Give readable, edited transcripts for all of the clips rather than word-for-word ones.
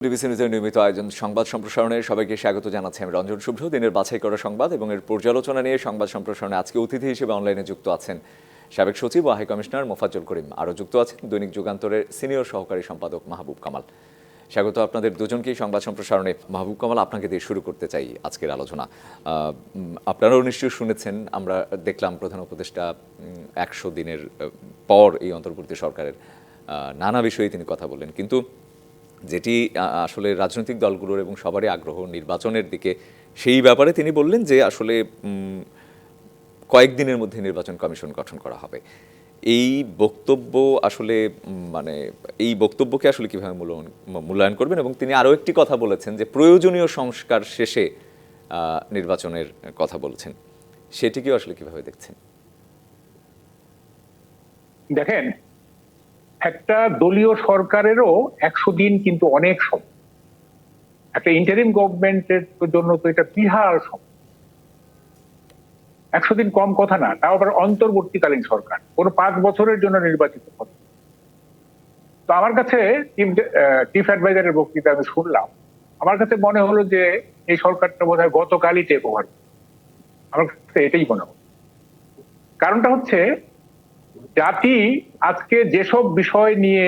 DBC নিউজের নিয়মিত আয়োজন সংবাদ সম্প্রসারণে সবাইকে স্বাগত জানাচ্ছি আমি রঞ্জন শুভ্র। দিনের বাছাই করা সংবাদ এবং এর পর্যালোচনা নিয়ে সংবাদ সম্প্রসারণে আজকে অতিথি হিসেবে অনলাইনে যুক্ত আছেন সাবেক সচিব ও হাই কমিশনার মোফাজ্জল করিম। আরও যুক্ত আছেন দৈনিক যুগান্তরের সিনিয়র সহকারী সম্পাদক মাহবুব কামাল। স্বাগত আপনাদের দুজনকেই সংবাদ সম্প্রসারণে। মাহবুব কামাল, আপনাকে দিয়ে শুরু করতে চাই আজকের আলোচনা। আপনারাও নিশ্চয়ই শুনেছেন, আমরা দেখলাম প্রধান উপদেষ্টা 100 দিনের পর এই অন্তর্বর্তী সরকারের নানা বিষয়ে তিনি কথা বললেন, কিন্তু যেটি আসলে রাজনৈতিক দলগুলোর এবং সবারই আগ্রহ নির্বাচনের দিকে, সেই ব্যাপারে তিনি বললেন যে আসলে কয়েকদিনের মধ্যে নির্বাচন কমিশন গঠন করা হবে। এই বক্তব্য আসলে এই বক্তব্যকে আসলে কীভাবে মূল্যায়ন করবেন? এবং তিনি আরও একটি কথা বলেছেন যে প্রয়োজনীয় সংস্কার শেষে নির্বাচনের কথা বলেছেন, সেটিকেও আসলে কীভাবে দেখছেন? দেখেন, একটা দলীয় সরকারেরও 100 দিন কিন্তু অনেক সময়। একটা ইন্টারিম গভর্নমেন্টের জন্য তো এটা বিশাল সময়। 100 দিন কম কথা না, তাও আবার অন্তর্বর্তীকালীন সরকার, কোনো 5 বছরের জন্য নির্বাচিত হবে। তো আমার কাছে চিফ অ্যাডভাইজারের বক্তৃতা আমি শুনলাম, আমার কাছে মনে হলো যে এই সরকারটা বোধহয় গতকালই টেক ওভার। আমার কাছে এটাই মনে হলো। কারণটা হচ্ছে, জাতি আজকে যেসব বিষয় নিয়ে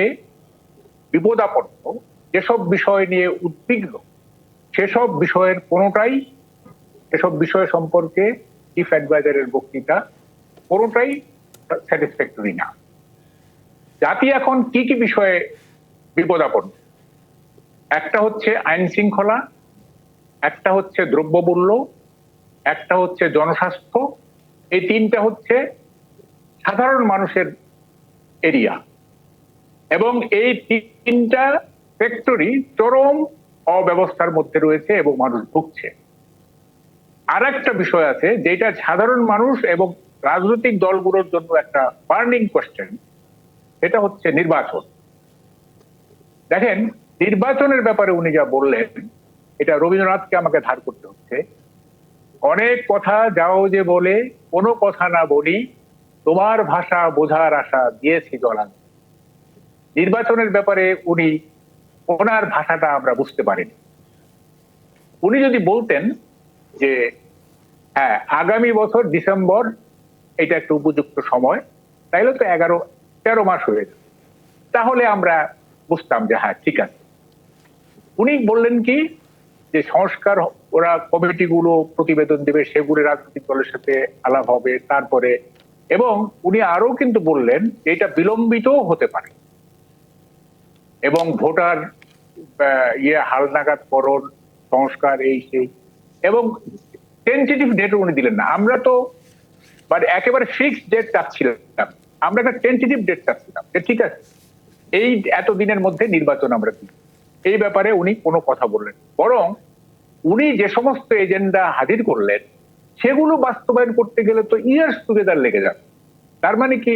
বিপদাপন্ন, যেসব বিষয় নিয়ে উদ্বিগ্ন, সেসব বিষয়ের কোনোটাই, এসব বিষয় সম্পর্কে চিফ অ্যাডভাইজারের বক্তৃতা কোনোটাই স্যাটিসফ্যাক্টরি না। জাতি এখন কি কি বিষয়ে বিপদাপন্ন? একটা হচ্ছে আইন শৃঙ্খলা, একটা হচ্ছে দ্রব্যমূল্য, একটা হচ্ছে জনস্বাস্থ্য, এই তিনটা হচ্ছে সাধারণ মানুষের এরিয়া। এবং এই তিনটা সেক্টরই চরম অব্যবস্থার মধ্যে রয়েছে এবং মানুষ ভুগছে। আর একটা বিষয় আছে যেটা সাধারণ মানুষ এবং রাজনৈতিক দলগুলোর জন্য একটা বার্নিং কোয়েশ্চেন, সেটা হচ্ছে নির্বাচন। দেখেন, নির্বাচনের ব্যাপারে উনি যা বললেন, এটা রবীন্দ্রনাথকে আমাকে ধার করতে হচ্ছে। অনেক কথা যাও যে বলে কোনো কথা না বলি, তোমার ভাষা বোঝার আশা দিয়েছি জলান। নির্বাচনের ব্যাপারে উনি, ওনার ভাষাটা আমরা বুঝতে পারিনি। উনি যদি বলতেন যে হ্যাঁ, আগামী বছর ডিসেম্বর এটা একটা উপযুক্ত সময়, তাইলে তো 11-13 মাস হয়ে যেত, তাহলে আমরা বুঝতাম যে হ্যাঁ ঠিক আছে। উনি বললেন কি, যে সংস্কার, ওরা কমিটিগুলো প্রতিবেদন দেবে, সেগুলো রাজনৈতিক দলের সাথে আলাপ হবে তারপরে। এবং উনি আরো কিন্তু বললেন যে এটা বিলম্বিতও হতে পারে, এবং ভোটার হালনাগাদ করণ, সংস্কার, এই সেই, এবং টেন্টেটিভ ডেট উনি দিলেন না। আমরা তো একেবারে ফিক্সড ডেট চাচ্ছিলাম, আমরা একটা টেন্টেটিভ ডেট চাচ্ছিলাম, ঠিক আছে এই এতদিনের মধ্যে নির্বাচন আমরা দিই। এই ব্যাপারে উনি কোনো কথা বললেন, বরং উনি যে সমস্ত এজেন্ডা হাজির করলেন সেগুলো বাস্তবায়ন করতে গেলে তো ইয়ার্স টুগেদার লেগে যাবে। তার মানে কি,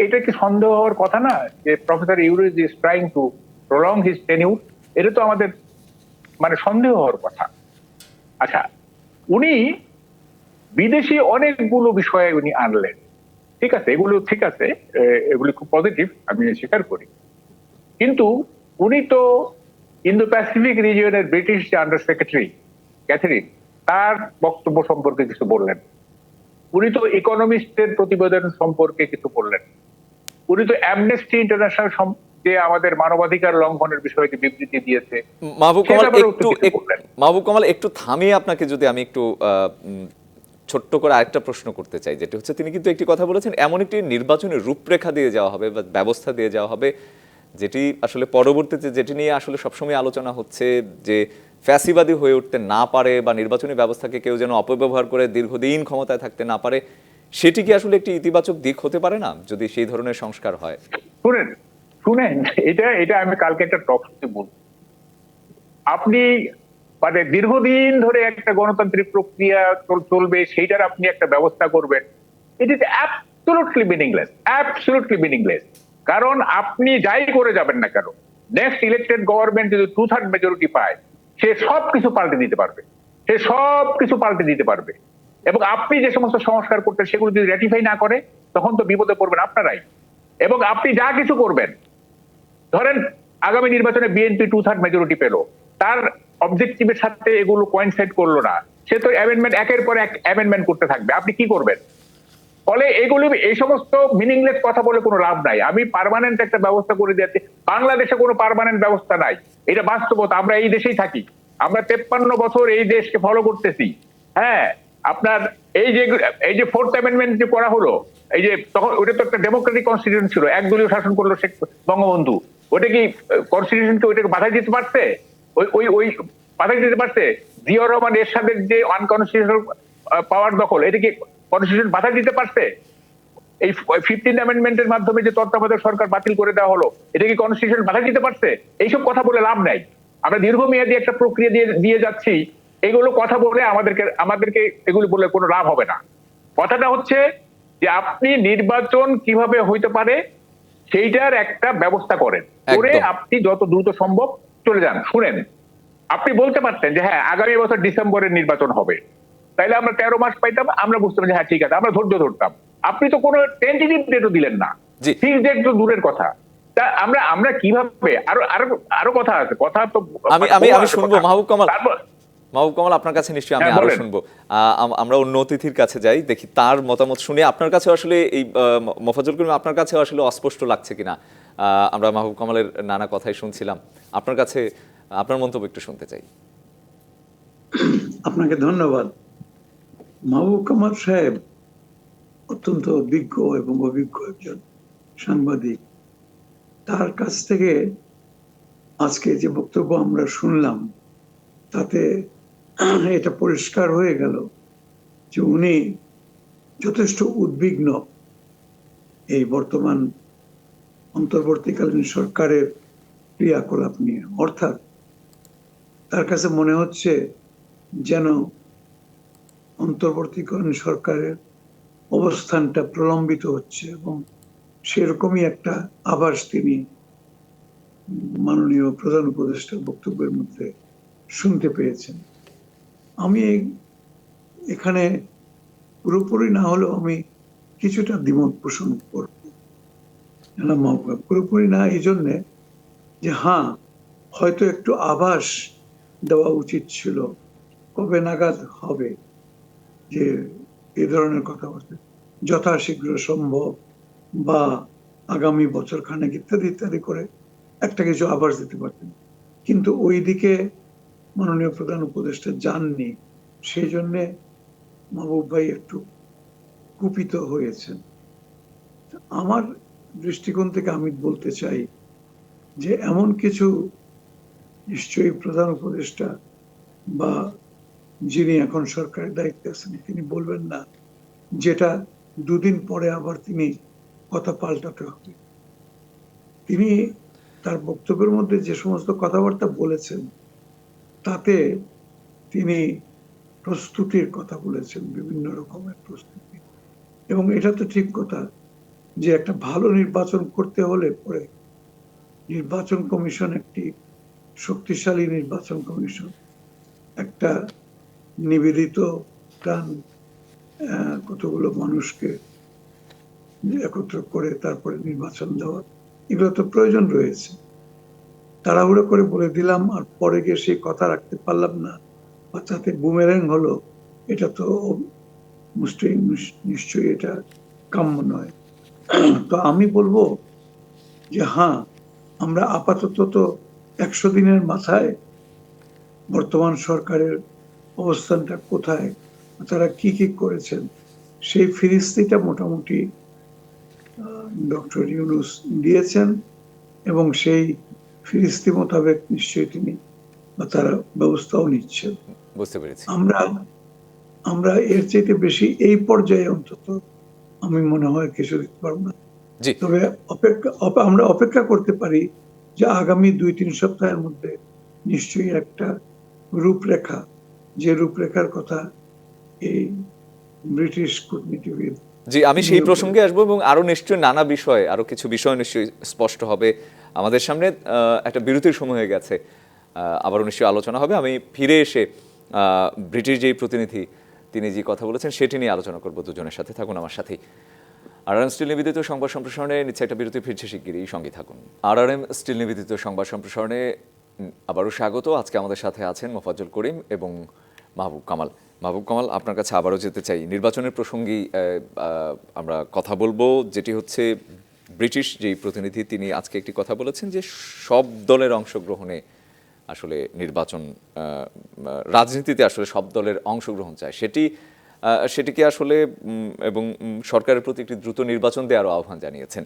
এটা কি সন্দেহ হওয়ার কথা না যে professor Yunus is trying to prolong his tenure? এটা তো আমাদের সন্দেহ হওয়ার কথা। আচ্ছা, উনি বিদেশি অনেকগুলো বিষয়ে উনি আনলেন, ঠিক আছে, এগুলো ঠিক আছে, এগুলি খুব পজিটিভ, আমি স্বীকার করি। কিন্তু উনি তো ইন্দো প্যাসিফিক রিজিয়নের ব্রিটিশ যে আন্ডার সেক্রেটারি ক্যাথরিন, তার বক্তব্য সম্পর্কে কিছু বললেন। উনি তো ইকোনমিস্টের প্রতিবেদন সম্পর্কে কিছু বললেন। উনি তো অ্যামনেস্টি ইন্টারন্যাশনাল যে আমাদের মানবাধিকার লঙ্ঘনের বিষয়ে যে বিবৃতি দিয়েছে। মাহবুব কামাল, একটু থামিয়ে আপনাকে যদি আমি একটু ছোট্ট করে আরেকটা প্রশ্ন করতে চাই, যেটা হচ্ছে তিনি কিন্তু একটি কথা বলেছেন, এমন একটি নির্বাচনের রূপরেখা দিয়ে যাওয়া হবে বা ব্যবস্থা দিয়ে যাওয়া হবে যেটি আসলে পরবর্তীতে, যেটি নিয়ে আসলে সবসময় আলোচনা হচ্ছে, যে ফ্যাসিবাদী হয়ে উঠতে না পারে বা নির্বাচনী ব্যবস্থাকে কেউ যেন অপব্যবহার করে দীর্ঘদিন ক্ষমতায় থাকতে না পারে। সেটি কি আসলে একটি ইতিবাচক দিক হতে পারে না যদি সেই ধরনের সংস্কার হয়? শুনেন, এটা আমি কালকে একটা টক শোতে বলবো। আপনি দীর্ঘদিন ধরে একটা গণতান্ত্রিক প্রক্রিয়া চলবে, সেইটার আপনি একটা ব্যবস্থা করবেন, it is absolutely meaningless, absolutely meaningless. কারণ আপনি যাই করে যাবেন না কেন, নেক্সট ইলেক্টেড গভর্নমেন্ট যদি 2/3 মেজরিটি পায়, সে সবকিছু পাল্টে দিতে পারবে, সে সবকিছু পাল্টে দিতে পারবে। এবং আপনি যে সমস্ত সংস্কার করতেন সেগুলো যদি রেটিফাই না করে, তখন তো বিপদে পড়বেন আপনারাই। এবং আপনি যা কিছু করবেন, ধরেন আগামী নির্বাচনে বিএনপি 2/3 মেজরিটি পেল, তার অবজেক্টিভের সাথে এগুলো কোয়েনসাইড করলো না, সে তো অ্যামেন্ডমেন্ট একের পর এক অ্যামেন্ডমেন্ট করতে থাকবে, আপনি কি করবেন? ফলে এগুলো এই সমস্ত মিনিংলেস কথা বলে কোনো লাভ নাই। আমি পার্মানেন্ট একটা ব্যবস্থা করে দিয়েছি, বাংলাদেশে কোনো পার্মানেন্ট ব্যবস্থা নাই, এটা বাস্তবতা। আমরা এই দেশেই থাকি, আমরা 53 বছর এই দেশকে ফলো করতেছি। হ্যাঁ, আপনার এই যে 4th অ্যামেন্ডমেন্ট যে করা হলো, এই যে তখন ওটা তো একটা ডেমোক্রেটিক কনস্টিটিউশন ছিল, একদলীয় শাসন করলো শেখ বঙ্গবন্ধু, ওটা কি কনস্টিটিউশনকে ওইটাকে বাধা দিতে পারছে? ওই ওই ওই বাধা দিতে পারছে? জিয়াউর রহমান এরশাদের যে আনকনস্টিটিউশনাল পাওয়ার দখল, এটা কি কনস্টিটিউশন বাধা দিতে পারছে? এই 15 অ্যামেন্ডমেন্টের মাধ্যমে যে তত্ত্বাবধায়ক সরকার বাতিল করে দেওয়া হলো, এটা কি কনস্টিটিউশন বাধা দিতে পারছে? এইসব কথা বলে লাভ নাই। আমরা দীর্ঘমেয়াদী একটা প্রক্রিয়া দিয়ে যাচ্ছি, এগুলো কথা বলে আমাদেরকে এগুলো বলে কোনো লাভ হবে না। কথাটা হচ্ছে যে আপনি নির্বাচন কিভাবে হইতে পারে সেইটার একটা ব্যবস্থা করেন, করে একদম। আপনি যত দ্রুত সম্ভব চলে যান। শুনেন, আপনি বলতে পারতেন যে হ্যাঁ আগামী বছর ডিসেম্বরের নির্বাচন হবে, তাইলে আমরা 13 মাস পাইতাম, আমরা বুঝতাম যে হ্যাঁ ঠিক আছে, আমরা ধৈর্য ধরতাম। আপনি তো কোনো টেন্টেটিভ ডেটও দিলেন না, জি। ফিক্সড ডেট তো দূরের কথা। তা আমরা কিভাবে আরো আরো আরো কথা আছে, কথা তো আমি মানে আমি বহু আমি আছে শুনবো কথা। মাহবুব কামাল। তারপর মাহবুব কামাল, আপনার কাছে নিশ্চয়ই আমি হ্যাঁ, আরো বলেন। শুনবো। আমরা অন্য অতিথির কাছে যাই, দেখি তার মতামত শুনে আপনার কাছে আসলে এই মোফাজ্জল করিম, আপনার কাছে আসলে অস্পষ্ট লাগছে কিনা। আমরা মাহবুব কামালের নানা কথাই শুনছিলাম, আপনার কাছে আপনার মন্তব্য একটু শুনতে চাই। আপনাকে ধন্যবাদ। মাহবুব কামাল সাহেব অত্যন্ত বিজ্ঞ এবং অভিজ্ঞ একজন সাংবাদিক। তার কাছ থেকে আজকে যে বক্তব্য আমরা শুনলাম, তাতে এটা পরিষ্কার হয়ে গেল যে উনি যথেষ্ট উদ্বিগ্ন এই বর্তমান অন্তর্বর্তীকালীন সরকারের ক্রিয়াকলাপ নিয়ে। অর্থাৎ তার কাছে মনে হচ্ছে যেন অন্তর্বর্তীকালীন সরকারের অবস্থানটা প্রলম্বিত হচ্ছে, এবং সেরকমই একটা আভাস তিনি মাননীয় প্রধান উপদেষ্টার বক্তব্যের মধ্যে শুনতে পেয়েছেন। আমি এখানে পুরোপুরি না হলেও আমি কিছুটা দ্বিমত পোষণ করব। পুরোপুরি না এই জন্যে যে হ্যাঁ, হয়তো একটু আভাস দেওয়া উচিত ছিল কবে নাগাদ হবে, যে এ ধরনের কথাবার্তা যথাশীঘ্র সম্ভব বা আগামী বছর খানেক ইত্যাদি ইত্যাদি করে একটা কিছু আভাস দিতে পারতেন। কিন্তু ওই দিকে মাননীয় প্রধান উপদেষ্টা যাননি, সেই জন্যে মাহবুব ভাই একটু কুপিত হয়েছেন। আমার দৃষ্টিকোণ থেকে আমি বলতে চাই যে এমন কিছু নিশ্চয়ই প্রধান উপদেষ্টা বা যিনি এখন সরকারের দায়িত্বে আছেন তিনি বলবেন না, যেটা দুদিন পরে আবার তিনি কথা পাল্টাতে হবে। তিনি তার বক্তব্যের মধ্যে যে সমস্ত কথাবার্তা বলেছেন, তাতে তিনি প্রস্তুতির কথা বলেছেন, বিভিন্ন রকমের প্রস্তুতি। এবং এটা তো ঠিক কথা যে একটা ভালো নির্বাচন করতে হলে পরে নির্বাচন কমিশন একটি শক্তিশালী নির্বাচন কমিশন, একটা নিবেদিত প্রাণ কতগুলো মানুষকে একত্র করে তারপরে নির্বাচন দেওয়া, এগুলো তো প্রয়োজন রয়েছে। তাড়াহুড়ো করে বলে দিলাম আর পরে গিয়ে সেই কথা রাখতে পারলাম না বা তাতে বুমেরাং হলো, এটা তো নিশ্চয়ই এটা কাম্য নয়। তো আমি বলবো যে হ্যাঁ, আমরা আপাতত তো 100 দিনের মাথায় বর্তমান সরকারের অবস্থানটা কোথায়, তারা কি কি করেছেন, সেই ফিরিস্তিটা মোটামুটি ডক্টর ইউনূস দিয়েছেন, এবং সেই ফিরিস্তি মোতাবেক নিশ্চয়ই তিনি বা তারা ব্যবস্থাও নিচ্ছেন। বুঝতে পেরেছি। আমরা এর চাইতে বেশি এই পর্যায়ে অন্তত আমি মনে হয় কিছু দিতে পারবো না। জি। তবে আমরা অপেক্ষা করতে পারি যে আগামী 2-3 সপ্তাহের মধ্যে নিশ্চয়ই একটা রূপরেখা, যে রূপরেখার কথা এই ব্রিটিশ কূটনীতিবিদ। জি, আমি সেই প্রসঙ্গে আসবো এবং আরো নিশ্চয়ই নানা বিষয়, আরো কিছু বিষয় নিশ্চয়ই স্পষ্ট হবে আমাদের সামনে। একটা বিরতির সময় হয়ে গেছে, আবারও নিশ্চয়ই আলোচনা হবে। আমি ফিরে এসে ব্রিটিশ যেই প্রতিনিধি তিনি যে কথা বলেছেন সেটি নিয়ে আলোচনা করবো দুজনের সাথে। থাকুন আমার সাথেই। আরআরএম স্টিল নিবেদিত সংবাদ সম্প্রসারণে নিচ্ছে একটা বিরতি, ফিরছে শিগগিরই, সঙ্গে থাকুন। আরআরএম স্টিল নিবেদিত সংবাদ সম্প্রসারণে আবারও স্বাগত। আজকে আমাদের সাথে আছেন মোফাজ্জল করিম এবং মাহবুব কামাল। মাহবুব কামাল, আপনার কাছে আবারও যেতে চাই, নির্বাচনের প্রসঙ্গেই আমরা কথা বলবো, যেটি হচ্ছে ব্রিটিশ যেই প্রতিনিধি তিনি আজকে একটি কথা বলেছেন যে সব দলের অংশগ্রহণে আসলে নির্বাচন, রাজনীতিতে আসলে সব দলের অংশগ্রহণ চায়, সেটিকে আসলে এবং সরকারের প্রতি একটি দ্রুত নির্বাচন দেওয়ারও আহ্বান জানিয়েছেন।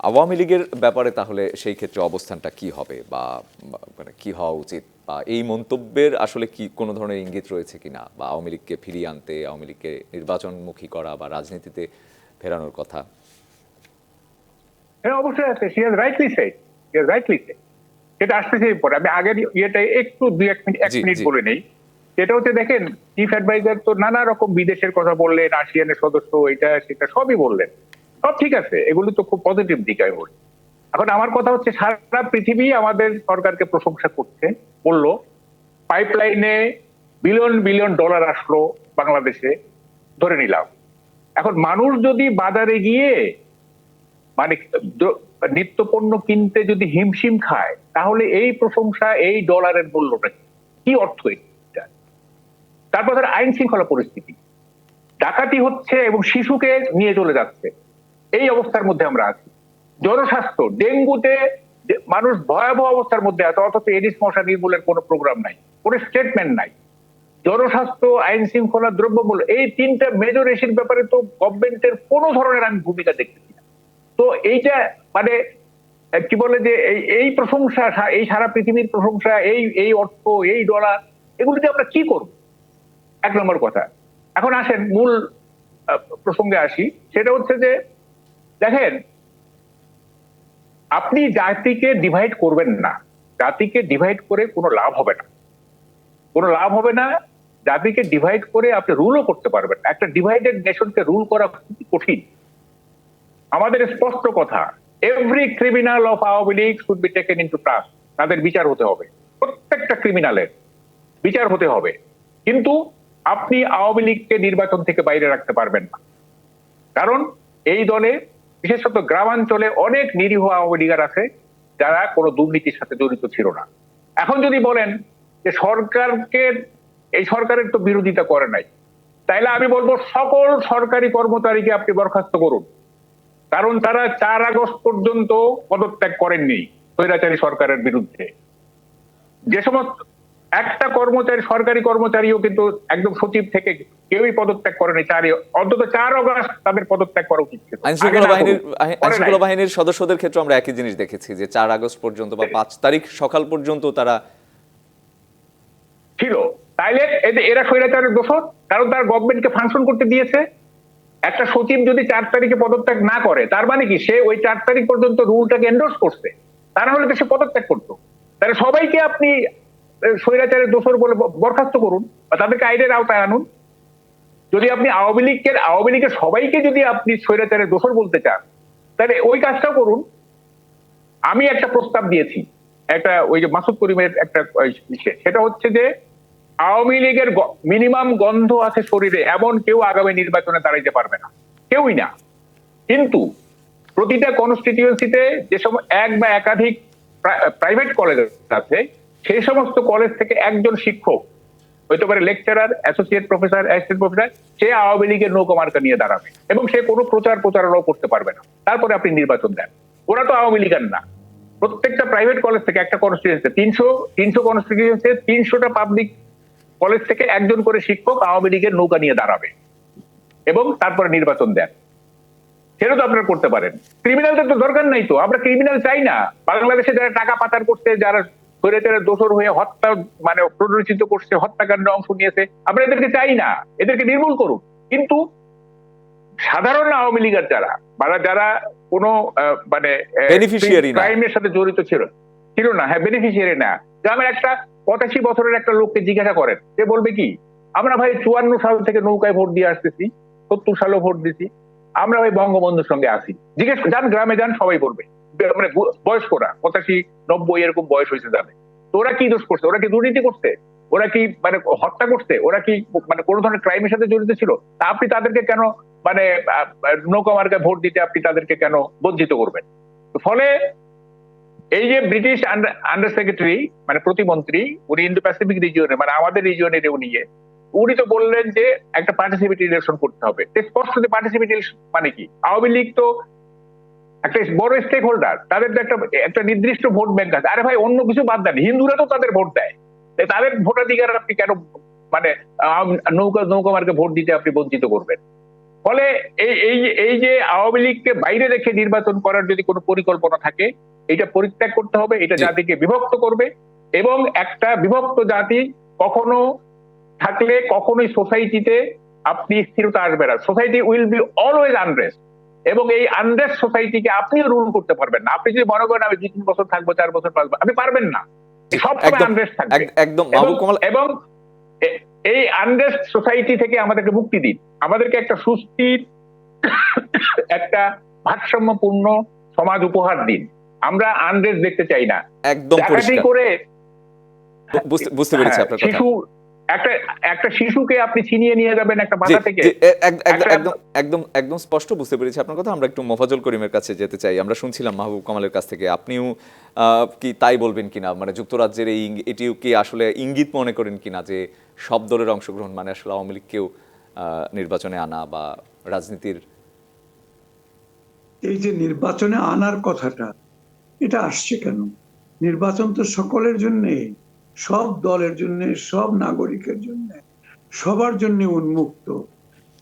আওয়ামী লীগের ব্যাপারে তাহলে সেই ক্ষেত্রে অবস্থানটা কি হবে বা মানে কি হওয়া উচিত, বা এই মন্তব্যের আসলে কি কোনো ধরনের ইঙ্গিত রয়েছে কিনা, বা আওয়ামী লীগকে ফিরিয়ে আনতে, আওয়ামী লীগকে নির্বাচনমুখী করা বা রাজনীতিতে ফেরানোর কথা? হ্যাঁ, অবশ্যই আছে। she has rightly said, সেটা আসতেছে পরে। আমি আগের ইয়েটা একটু এক মিনিট বলে নেই। সেটা হচ্ছে, দেখেন, চিফ অ্যাডভাইজার তো নানা রকম বিদেশের কথা বললেন, আসিয়ানের সদস্য, এটা সেটা সবই বললেন, সব ঠিক আছে, এগুলো তো খুব পজিটিভ দিক আমি বলি। এখন আমার কথা হচ্ছে, সারা পৃথিবী আমাদের সরকারকে প্রশংসা করছে, বললো পাইপলাইনে বিলিয়ন বিলিয়ন ডলার আসলো বাংলাদেশে, ধরে নিলাম। এখন মানুষ যদি বাজারে গিয়ে মানে নিত্যপণ্য কিনতে যদি হিমশিম খায়, তাহলে এই প্রশংসা, এই ডলারের মূল্যটা কি অর্থ? এটা তারপর ধর আইন শৃঙ্খলা পরিস্থিতি, ডাকাতি হচ্ছে এবং শিশুকে নিয়ে চলে যাচ্ছে, এই অবস্থার মধ্যে আমরা আছি। জনস্বাস্থ্য, ডেঙ্গুতে মানুষ ভয়াবহ অবস্থার মধ্যে আছে, অথচ এডিস মশা নির্মূলের কোনো প্রোগ্রাম নাই, কোনো স্টেটমেন্ট নাই। জনস্বাস্থ্য, আইন শৃঙ্খলা, দ্রব্যমূল্য, এই তিনটা মেজর ইস্যুর ব্যাপারে তো গভর্নমেন্টের কোনো ধরনের আমি ভূমিকা দেখতেছি না। তো এইটা মানে কি বলে যে এই প্রশংসা, এই সারা পৃথিবীর প্রশংসা, এই অর্থ, এই ডলার, এগুলোতে আমরা কি করব? এক নম্বর কথা। এখন আসেন মূল প্রসঙ্গে আসি, সেটা হচ্ছে যে দেখেন, আপনি জাতিকে ডিভাইড করবেন না, জাতিকে ডিভাইড করে কোনো লাভ হবে না, কোনো লাভ হবে না। জাতিকে ডিভাইড করে আপনি রুলও করতে পারবেন না। একটা ডিভাইডেড নেশনকে রুল করা খুব কঠিন। আমাদের স্পষ্ট কথা, every criminal of Awami League should be taken into trust. তাদের বিচার হতে হবে, প্রত্যেকটা ক্রিমিনালের বিচার হতে হবে। কিন্তু আপনি আওয়ামী লীগকে নির্বাচন থেকে বাইরে রাখতে পারবেন না, কারণ এই দলে বিশেষত গ্রামাঞ্চলে অনেক নিরীহ আওয়ামী লীগার আছে যারা কোনো দুর্নীতির সাথে জড়িত ছিল না। এখন যদি বলেন যে সরকারকে, এই সরকারের তো বিরোধিতা করে নাই, তাইলে আমি বলবো সকল সরকারি কর্মচারীকে আপনি বরখাস্ত করুন, কারণ তারা 4 আগস্ট পর্যন্ত পদত্যাগ করেননি স্বৈরাচারী সরকারের বিরুদ্ধে। যে সমস্ত একটা কর্মচারী, সরকারি কর্মচারীও কিন্তু একদম সচিব থেকে কেউই পদত্যাগ করেনি, অন্তত 4 আগস্ট তাদের পদত্যাগ করা উচিত ছিল। আইনশৃঙ্খলা বাহিনীর সদস্যদের ক্ষেত্রে আমরা একই জিনিস দেখেছি যে 4 আগস্ট পর্যন্ত বা 5 তারিখ সকাল পর্যন্ত তারা ছিল। তাইলে এরা স্বৈরাচারের দোষর, কারণ তারা গভর্নমেন্টকে ফাংশন করতে দিয়েছে। একটা সচিব যদি 4 তারিখে পদত্যাগ না করে, তার মানে কি সে ওই 4 তারিখ পর্যন্ত রুলটাকে এন্ডোর্স করছে, তা না হলে তো সে পদত্যাগ করতো। তাহলে সবাইকে আপনি স্বৈরাচারের দোষর বলে বরখাস্ত করুন বা তাদেরকে আইনের আওতায় আনুন। যদি আপনি আওয়ামী লীগের সবাইকে যদি আপনি স্বৈরাচারের দোষর বলতে চান, তাহলে ওই কাজটাও করুন। আমি একটা প্রস্তাব দিয়েছি, একটা ওই যে মাসুদ করিমের একটা, সেটা হচ্ছে যে আওয়ামী লীগের মিনিমাম গন্ধ আছে শরীরে এমন কেউ আগামী নির্বাচনে দাঁড়াইতে পারবে না, কেউই না। কিন্তু প্রতিটা কনস্টিটিউয়েন্সিতে যে সময় এক বা একাধিক প্রাইভেট কলেজ আছে, সেই সমস্ত কলেজ থেকে একজন শিক্ষক, হইতে পারে lecturer, associate professor, assistant professor, সে আওয়ামী লীগের নৌকা মার্কা নিয়ে দাঁড়াবে এবং সে কোনো প্রচারণাও করতে পারবে না। তারপরে আপনি নির্বাচন দেন। ওরা তো আওয়ামী লীগের না। প্রত্যেকটা প্রাইভেট কলেজ থেকে, একটা কনস্টিটিউয়েন্সিতে 300 কনস্টিটিউয়েন্সিতে 300টা পাবলিক কলেজ থেকে একজন করে শিক্ষক আওয়ামী লীগের নৌকা নিয়ে দাঁড়াবে এবং তারপরে নির্বাচন দেন। সেটা তো আপনারা করতে পারেন। ক্রিমিনালদের তো দরকার নাই, তো আমরা ক্রিমিনাল চাই না। বাংলাদেশে যারা টাকা পাচার করছে, যারা স্বৈরাচারের দোষর হয়ে হত্যা মানে প্ররোচিত করছে, হত্যাকাণ্ডে অংশ নিয়েছে, আমরা এদেরকে চাই না, এদেরকে নির্মূল করুন। কিন্তু সাধারণ আওয়ামী লীগের যারা কোনো মানে ক্রাইমের সাথে জড়িত ছিল না, হ্যাঁ, বেনিফিশিয়ারি না। গ্রামের একটা 85 বছরের একটা লোককে জিজ্ঞাসা করেন, সে বলবে কি, আমরা ভাই 54 সাল থেকে নৌকায় ভোট দিয়ে আসতেছি, 70 সালেও ভোট দিছি, আমরা ভাই বঙ্গবন্ধুর সঙ্গে আছি। জিজ্ঞেস যান, গ্রামে যান, সবাই বলবে, মানে বয়স্করা 85, 90 এরকম বয়স হয়েছে যাবে। তো ওরা কি দোষ করছে? ওরা কি দুর্নীতি করছে? ওরা কি মানে হত্যা করছে, ওরা কি মানে কোনো ধরনের ক্রাইমের সাথে জড়িত ছিল, তা আপনি তাদেরকে কেন মানে নৌকা মার্কায় ভোট দিতে আপনি তাদেরকে কেন বঞ্চিত করবেন? ফলে এই যে ব্রিটিশ আন্ডার সেক্রেটারি মানে প্রতিমন্ত্রী, উনি ইন্দো প্যাসিফিক রিজিয়নে মানে আমাদের রিজিয়নের উনি তো বললেন যে একটা পার্টিসিপেটরি ইলেকশন করতে হবে। স্পষ্ট পার্টিসিপেটরি ইলেকশন মানে কি? আওয়ামী লীগ তো একটা বড় স্টেক হোল্ডার, তাদের তো একটা নির্দিষ্ট ভোট ব্যাংক আছে। আরে ভাই, অন্য কিছু বাদ দেন, হিন্দুরা তো তাদের ভোট দেয়, তাদের ভোটাধিকার আপনি কেন মানে নৌকা মার্কে ভোট দিতে আপনি বঞ্চিত করবেন? ফলে এই যে আওয়ামী লীগকে বাইরে রেখে নির্বাচন করার যদি কোনো পরিকল্পনা থাকে, এটা পরিত্যাগ করতে হবে। এটা জাতিকে বিভক্ত করবে, এবং একটা বিভক্ত জাতি কখনো থাকলে কখনোই সোসাইটিতে আপনি স্থিরতা আসবে না। Society will be always unrest, এবং এই আনরেস্ট সোসাইটিকে আপনিও রুল করতে পারবেন না। আপনি যদি মনে করেন আমি 2-3 বছর থাকবো, 4 বছর থাকবো, আপনি পারবেন না। সবসময় আনরেস্ট থাকবে। একদম মাহবুব কামাল, এবং এই আনরেস্ট সোসাইটি থেকে আমাদেরকে মুক্তি দিন, আমাদেরকে একটা সুস্থির একটা ভারসাম্যপূর্ণ সমাজ উপহার দিন। আমরা আনরেস্ট দেখতে চাই না। একদম পরিষ্কার করে বুঝতে পেরেছি আপনার কথা। শিশু একটা শিশুকে আপনি ছিনিয়ে নিয়ে যাবেন একটা বাসা থেকে। একদম একদম স্পষ্ট বুঝতে পেরেছি আপনার কথা। আমরা একটু মোফাজ্জল করিমের কাছে যেতে চাই। আমরা শুনছিলাম মাহবুব কামালের কাছ থেকে, আপনিও কি তাই বলবেন কিনা, মানে যুক্তরাজ্যের এটিও কি আসলে ইঙ্গিত মনে করেন কিনা যে সব দলের অংশগ্রহণ মানে আসলে আওয়ামী লীগকেও নির্বাচনে আনা বা রাজনীতির? এই যে নির্বাচনে আনার কথাটা, এটা আসছে কেন? নির্বাচন তো সকলের জন্য, সব দলের জন্য, সব নাগরিকের জন্য, সবার জন্য উন্মুক্ত।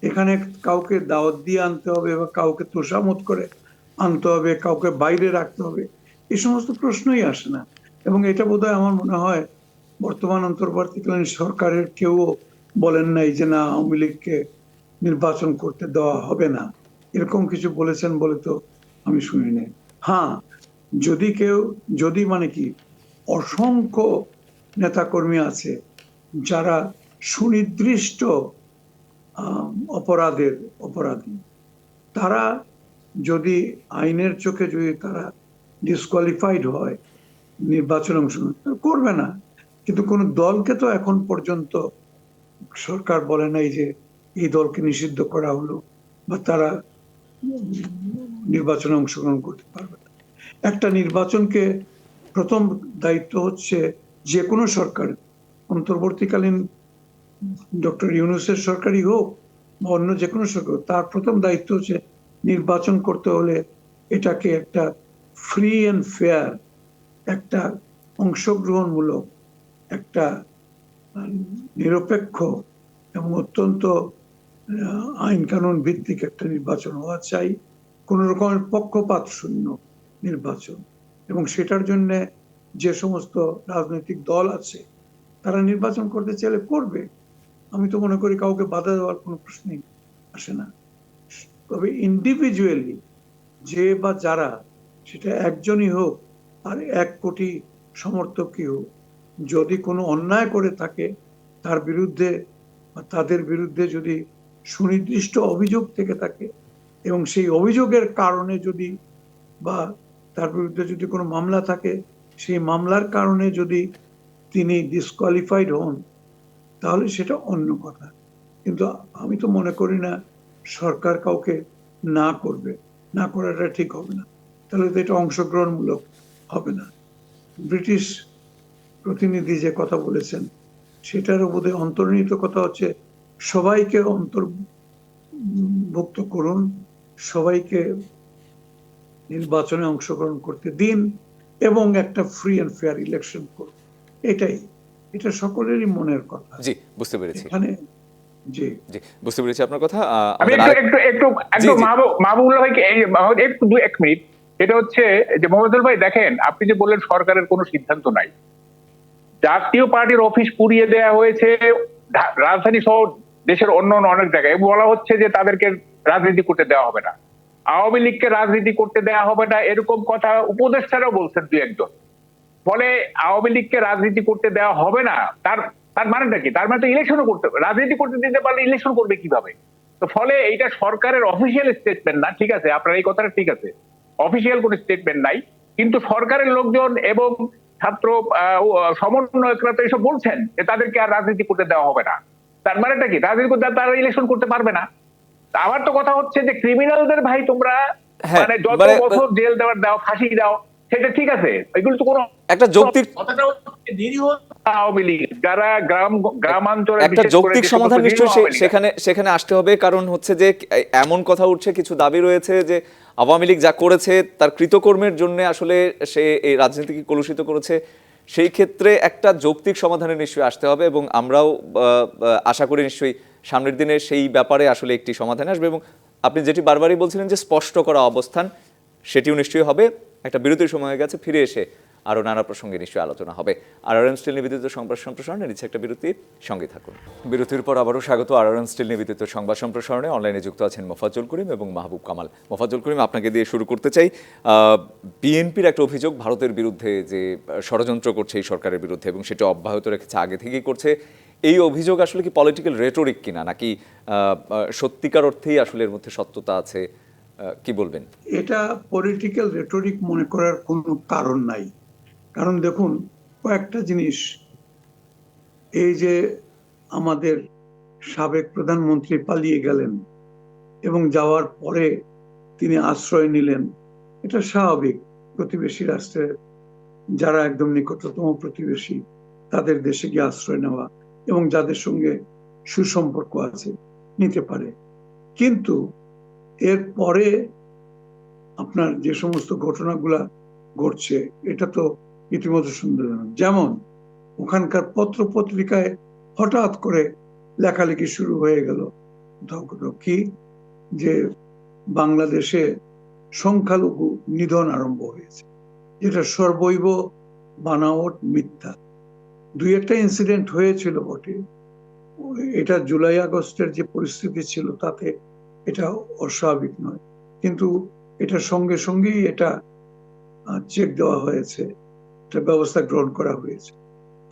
এখানে কাউকে দাওয়াত দিয়ে আনতে হবে বা কাউকে তোষামত করে আনতে হবে, কাউকে বাইরে রাখতে হবে, এই সমস্ত প্রশ্নই আসে না। এবং এটা বোধহয় আমার মনে হয় বর্তমান অন্তর্বর্তীকালীন সরকারের কেউ বলেন নাই যে না, আওয়ামী লীগকে নির্বাচন করতে দেওয়া হবে না, এরকম কিছু বলেছেন বলে তো আমি শুনিনি। হ্যাঁ, যদি মানে কি অসংখ্য নেতাকর্মী আছে যারা সুনির্দিষ্ট অপরাধী, তারা যদি আইনের চোখে যদি তারা ডিসকোয়ালিফাইড হয়, নির্বাচনে অংশগ্রহণ করবে না। কিন্তু কোন দলকে তো এখন পর্যন্ত সরকার বলে নাই যে এই দলকে নিষিদ্ধ করা হলো বা তারা নির্বাচনে অংশগ্রহণ করতে পারবে না। একটা নির্বাচনকে প্রথম দায়িত্ব হচ্ছে যে কোনো সরকার, অন্তর্বর্তীকালীন ডক্টর ইউনূসের সরকারই হোক বা অন্য যে কোনো সরকার, তার প্রথম দায়িত্ব হচ্ছে নির্বাচন করতে হলে এটাকে একটা ফ্রি অ্যান্ড ফেয়ার, একটা অংশগ্রহণমূলক, একটা নিরপেক্ষ এবং অত্যন্ত আইন কানুন ভিত্তিক একটা নির্বাচন হওয়া চাই, কোন রকমের পক্ষপাত শূন্য নির্বাচন। এবং সেটার জন্য যে সমস্ত রাজনৈতিক দল আছে তারা নির্বাচন করতে চাইলে করবে। আমি তো মনে করি কাউকে বাধা দেওয়ার কোনো প্রশ্নই আসে না। তবে ইন্ডিভিজুয়ালি যে বা যারা, সেটা একজনই হোক আর 1 কোটি সমর্থকই হোক, যদি কোনো অন্যায় করে থাকে তার বিরুদ্ধে বা তাদের বিরুদ্ধে যদি সুনির্দিষ্ট অভিযোগ থেকে থাকে এবং সেই অভিযোগের কারণে যদি বা তার বিরুদ্ধে যদি কোনো মামলা থাকে, সেই মামলার কারণে যদি তিনি ডিসকোয়ালিফাইড হন, তাহলে সেটা অন্য কথা। কিন্তু আমি তো মনে করি না সরকার কাউকে না করবে, না করাটা ঠিক হবে না, তাহলে তো এটা অংশগ্রহণমূলক হবে না। ব্রিটিশ প্রতিনিধি যে কথা বলেছেন সেটারও বোধহয় অন্তর্নিহিত কথা হচ্ছে সবাইকে অন্তর্ভুক্ত করুন, সবাইকে নির্বাচনে অংশগ্রহণ করতে দিন এবং একটা ফ্রি অ্যান্ড ফেয়ার ইলেকশন করুন। এটা সকলেরই মনের কথা। জি, বুঝতে পেরেছি। এখানে জি বুঝতে পেরেছি আপনার কথা। আমি একটু মাহবুবুল্লাহ ভাইকে একটু 1 মিনিট, এটা হচ্ছে যে মোহাম্মদুল ভাই দেখেন, আপনি যে বললেন সরকারের কোনো সিদ্ধান্ত নাই, জাতীয় পার্টির অফিস পুড়িয়ে দেওয়া হয়েছে রাজধানী সহ দেশের অন্য অনেক জায়গায়, বলা হচ্ছে যে তাদেরকে রাজনীতি করতে দেওয়া হবে না, আওয়ামী লীগকে রাজনীতি করতে দেওয়া হবে না, এরকম কথা উপদেষ্টারাও বলছেন 2-1 জন। ফলে আওয়ামী লীগকে রাজনীতি করতে দেওয়া হবে না, তার মানেটা কি? তার মানে তো ইলেকশনও করতে, রাজনীতি করতে দিতে পারলে ইলেকশন করবে কিভাবে? তো ফলে এইটা সরকারের অফিসিয়াল স্টেটমেন্ট না, ঠিক আছে, আপনার এই কথাটা ঠিক আছে, অফিসিয়াল কোনো স্টেটমেন্ট নাই, কিন্তু সরকারের লোকজন এবং ছাত্র সমন্বয়করা তো এসব বলছেন যে তাদেরকে আর রাজনীতি করতে দেওয়া হবে না। তার মানেটা কি? রাজনীতি করতে তারা ইলেকশন করতে পারবে না। তা আমার তো কথা হচ্ছে যে ক্রিমিনালদের ভাই তোমরা হ্যাঁ, মানে যত মানে বছর জেল দাও, ফাঁসি দাও, সেটা ঠিক আছে, এগুলো তো কোনো একটা যৌক্তিক কথাটা হচ্ছে নিরীহ আওয়ামী লীগ যারা গ্রামাঞ্চলে একটা বিশেষ করে যৌক্তিক যে সমস্ত সমাধান নিরীহ নিশ্চয়ই আওয়ামী লীগ আছে। সেখানে আসতে হবে, কারণ হচ্ছে যে এমন কথা উঠছে, কিছু দাবি রয়েছে যে আওয়ামী লীগ যা করেছে তার কৃতকর্মের জন্য আসলে সে এই রাজনীতিকে কলুষিত করেছে। সেই ক্ষেত্রে একটা যৌক্তিক সমাধানে নিশ্চয়ই আসতে হবে, এবং আমরাও আশা করি নিশ্চয়ই সামনের দিনে সেই ব্যাপারে আসলে একটি সমাধান আসবে। এবং আপনি যেটি বারবারই বলছিলেন যে স্পষ্ট করা অবস্থান, সেটিও নিশ্চয়ই হবে। একটা বিরতির সময় হয়ে গেছে, ফিরে এসে আরও নানা প্রসঙ্গে নিশ্চয়ই আলোচনা হবে। RRN স্টিল নিবেদিত সংবাদ সম্প্রসারণে নিচ্ছে একটা বিরতি, সঙ্গে থাকুন। বিরতির পর আবারও স্বাগত RRN স্টিল নিবেদিত সংবাদ সম্প্রসারণে। অনলাইনে যুক্ত আছেন মোফাজ্জল করিম এবং মাহবুব কামাল। মোফাজ্জল করিম, আপনাকে দিয়ে শুরু করতে চাই। বিএনপির একটা অভিযোগ ভারতের বিরুদ্ধে যে ষড়যন্ত্র করছে এই সরকারের বিরুদ্ধে, এবং সেটা অব্যাহত রেখেছে, আগে থেকেই করছে। এই অভিযোগ আসলে কি পলিটিক্যাল রেটোরিক কিনা, নাকি সত্যিকার অর্থেই আসলে এর মধ্যে সত্যতা আছে? কি বলবেন? এটা পলিটিক্যাল রেটরিক মনে করার কোনো কারণ নাই। কারণ দেখুন, কয়েকটা জিনিস, এই যে আমাদের সাবেক প্রধানমন্ত্রী পালিয়ে গেলেন এবং যাওয়ার পরে তিনি আশ্রয় নিলেন, এটা স্বাভাবিক। প্রতিবেশী রাষ্ট্রের যারা একদম নিকটতম প্রতিবেশী তাদের দেশে গিয়ে আশ্রয় নেওয়া, এবং যাদের সঙ্গে সুসম্পর্ক আছে নিতে পারে। কিন্তু এর পরে আপনার যে সমস্ত ঘটনাগুলা ঘটছে, এটা তো ইতিমধ্যে সুন্দরজনক। যেমন ওখানকার পত্র পত্রিকায় হঠাৎ করে লেখালেখি শুরু হয়ে গেল কি, যে বাংলাদেশে সংখ্যালঘু নিধন আরম্ভ হয়েছে, যেটা সর্বৈব বানাওয়াট, মিথ্যা। দুই একটা ইনসিডেন্ট হয়েছিল বটে, এটা জুলাই আগস্টের যে পরিস্থিতি ছিল তাতে এটা অস্বাভাবিক নয়, কিন্তু এটা সঙ্গে সঙ্গেই এটা চেক দেওয়া হয়েছে, এটা ব্যবস্থা গ্রহণ করা হয়েছে।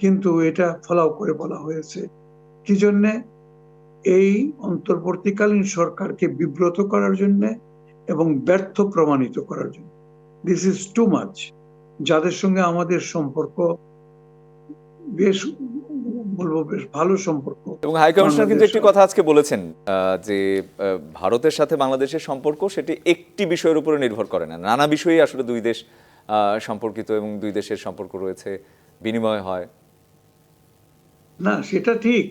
কিন্তু এটা ফলাও করে বলা হয়েছে কি জন্যে? এই অন্তর্বর্তীকালীন সরকারকে বিব্রত করার জন্য এবং ব্যর্থ প্রমাণিত করার জন্য। This is too much. যাদের সঙ্গে আমাদের সম্পর্ক বেশ, বলবো বেশ ভালো সম্পর্ক। এবং হাই কমিশনার কিন্তু একটি কথা আজকে বলেছেন, যে ভারতের সাথে বাংলাদেশের সম্পর্ক সেটি একটি বিষয়ের উপরে নির্ভর করে না, নানা বিষয়েই আসলে দুই দেশ সম্পর্কিত, এবং দুই দেশের সম্পর্ক রয়েছে, বিনিময় হয়। না, সেটা ঠিক,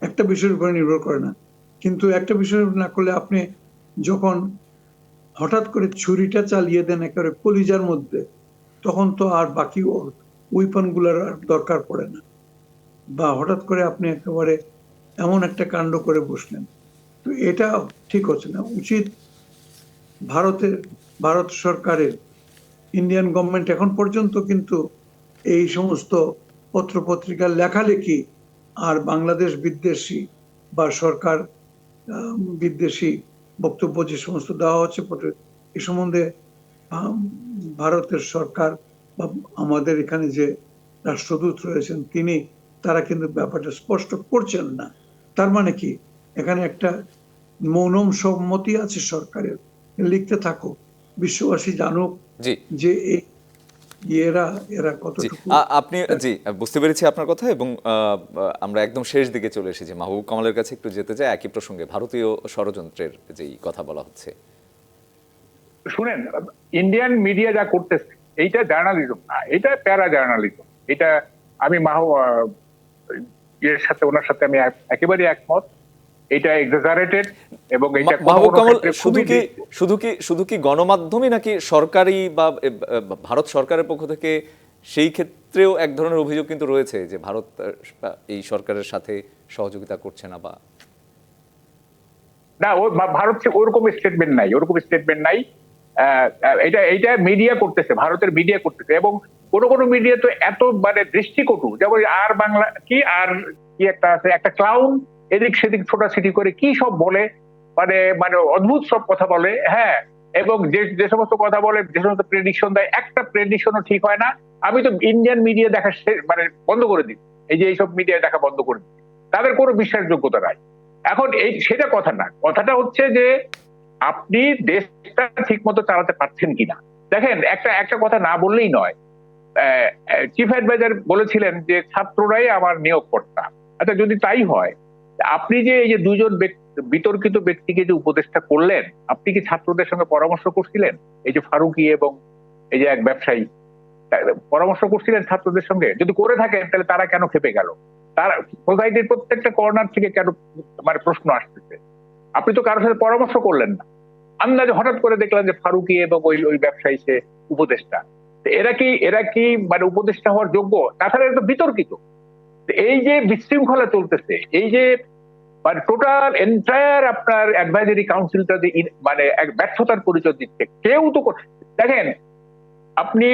একটা বিষয়ের উপরে নির্ভর করে না, কিন্তু একটা বিষয় না করলে আপনি যখন হঠাৎ করে ছুরিটা চালিয়ে দেন একেবারে কলিজার মধ্যে, তখন তো আর বাকি উইপন গুলার আর দরকার পড়ে না। বা হঠাৎ করে আপনি একেবারে এমন একটা কাণ্ড করে বসলেন, তো এটা ঠিক হচ্ছে না। উচিত ভারত সরকারের, ইন্ডিয়ান গভর্নমেন্ট এখন পর্যন্ত কিন্তু এই সমস্ত পত্র পত্রিকার লেখালেখি আর বাংলাদেশ বিদ্বেষী বা সরকার বিদ্বেষী বক্তব্য যে সমস্ত দেওয়া হচ্ছে এ সম্বন্ধে ভারতের সরকার বা আমাদের এখানে যে রাষ্ট্রদূত রয়েছেন তারা কিন্তু ব্যাপারটা স্পষ্ট করছেন না। তার মানে কি, এখানে একটা মৌনম সম্মতি আছে সরকারের, লিখতে থাকো, বিশ্ববাসী জানুক যে এরা কতটুকু। আপনি জি বুঝতে পেরেছি আপনার কথা, এবং আমরা একদম শেষ দিকে চলে এসেছি। মাহবুব কামালের কাছে একটু যেতে চাই একই প্রসঙ্গে, ভারতীয় ষড়যন্ত্রের যেই কথা বলা হচ্ছে। শুনেন, ইন্ডিয়ান মিডিয়া যা করতেছে এইটা জার্নালিজম না, এটা প্যারা জার্নালিজম। এটা আমি ওনার সাথে আমি একেবারে একমত। এটা এক্সাজারেটেড, এবং এটা মাহবুব কামাল, শুধু কি গণমাধ্যমে, নাকি সরকারি বা ভারত সরকারের পক্ষ থেকে সেই ক্ষেত্রেও এক ধরনের অভিযোগ কিন্তু রয়েছে যে ভারত এই সরকারের সাথে সহযোগিতা করছে না? বা না, ভারত ওরকম স্টেটমেন্ট নাই। এইটা মিডিয়া করতেছে, ভারতের মিডিয়া করতেছে, এবং কোন মিডিয়া তো এত মানে দৃষ্টিকটু, যেমন আর বাংলা কি একটা আছে, একটা ক্লাউন এদিক সেদিক ছোটাছুটি করে কি সব বলে, মানে মানে অদ্ভুত সব কথা বলে। হ্যাঁ, এবং যে সমস্ত কথা বলে, যে সমস্ত প্রেডিকশন দেয়, একটা প্রেডিকশনও ঠিক হয় না। আমি তো ইন্ডিয়ান মিডিয়া দেখা মানে বন্ধ করে দিই, এই যে এইসব মিডিয়া দেখা বন্ধ করে দিই, তাদের কোনো বিশ্বাসযোগ্যতা নাই। এখন সেটা কথা না, কথাটা হচ্ছে যে আপনি দেশটা ঠিক মতো চালাতে পারছেন কিনা। দেখেন, একটা কথা না বললেই নয়। চিফ অ্যাডভাইজার বলেছিলেন যে ছাত্ররাই আমার নিয়োগকর্তা। আচ্ছা, যদি তাই হয়, আপনি যে এই যে দুজন বিতর্কিত ব্যক্তিকে যে উপদেষ্টা করলেন, আপনি কি ছাত্রদের সঙ্গে পরামর্শ করছিলেন? এই যে ফারুকী এবং এই যে এক ব্যবসায়ী, পরামর্শ করছিলেন ছাত্রদের সঙ্গে? যদি করে থাকেন তাহলে তারা কেন খেপে গেল? তারা সোসাইটির প্রত্যেকটা কর্নার থেকে কেন মানে প্রশ্ন আসতেছে? আপনি তো কারোর সাথে পরামর্শ করলেন না, আন্দাজে হঠাৎ করে দেখলাম যে ফারুকী এবং ওই ওই ব্যবসায়ী সে উপদেষ্টা। এরা কি মানে উপদেষ্টা হওয়ার যোগ্য? তাছাড়া এটা তো বিতর্কিত। এই যে বিশৃঙ্খলা চলতেছে, এই যে মানে টোটাল এন্টায়ার আপনার অ্যাডভাইজারি কাউন্সিলটা যে মানে এক ব্যর্থতার পরিচয় দিচ্ছে, কেউ তো দেখেন, আপনি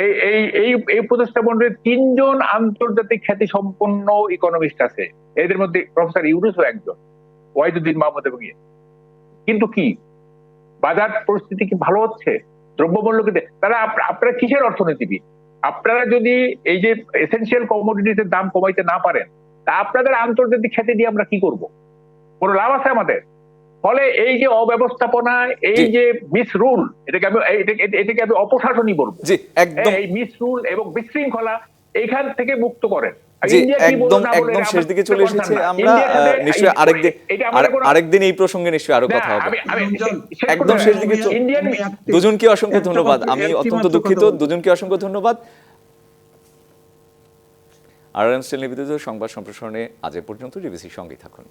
এই এই এই এই উপদেষ্টা মন্ডলীর 3 জন আন্তর্জাতিক খ্যাতি সম্পন্ন ইকোনমিস্ট আছে, এদের মধ্যে প্রফেসর ইউনুসও একজন, ওয়াহিদুদ্দিন মাহমুদ এবং কিন্তু কি বাজার পরিস্থিতি কি ভালো হচ্ছে? দ্রব্যমূল্য কি তারা আপনারা কিসের অর্থনীতিবিদ? আপনারা যদি এই যে এসেনশিয়াল কমোডিটিস এর দাম কমাইতে না পারেন, তা আপনাদের আন্তর্জাতিক খ্যাতি দিয়ে আমরা কি করব? কোনো লাভ আছে আমাদের? ফলে এই যে অব্যবস্থাপনা, এই যে মিস রুল, এটাকে আমি অপশাসনই বলবো। জি একদম, এই মিস রুল এবং বিশৃঙ্খলা এইখান থেকে মুক্ত করেন। জি একদম একদম শেষ দিকে চলে এসেছে আমরা। নিশ্চয়ই আরেকদিন এই প্রসঙ্গে নিশ্চয়ই আরো কথা হবে। একদম শেষ দিকে দুজনকে অসংখ্য ধন্যবাদ। আমি অত্যন্ত দুঃখিত, দুজনকে অসংখ্য ধন্যবাদ। আর নিবেদিত সংবাদ সম্প্রসারণে আজ এ পর্যন্ত। ডিবিসির সঙ্গেই থাকুন।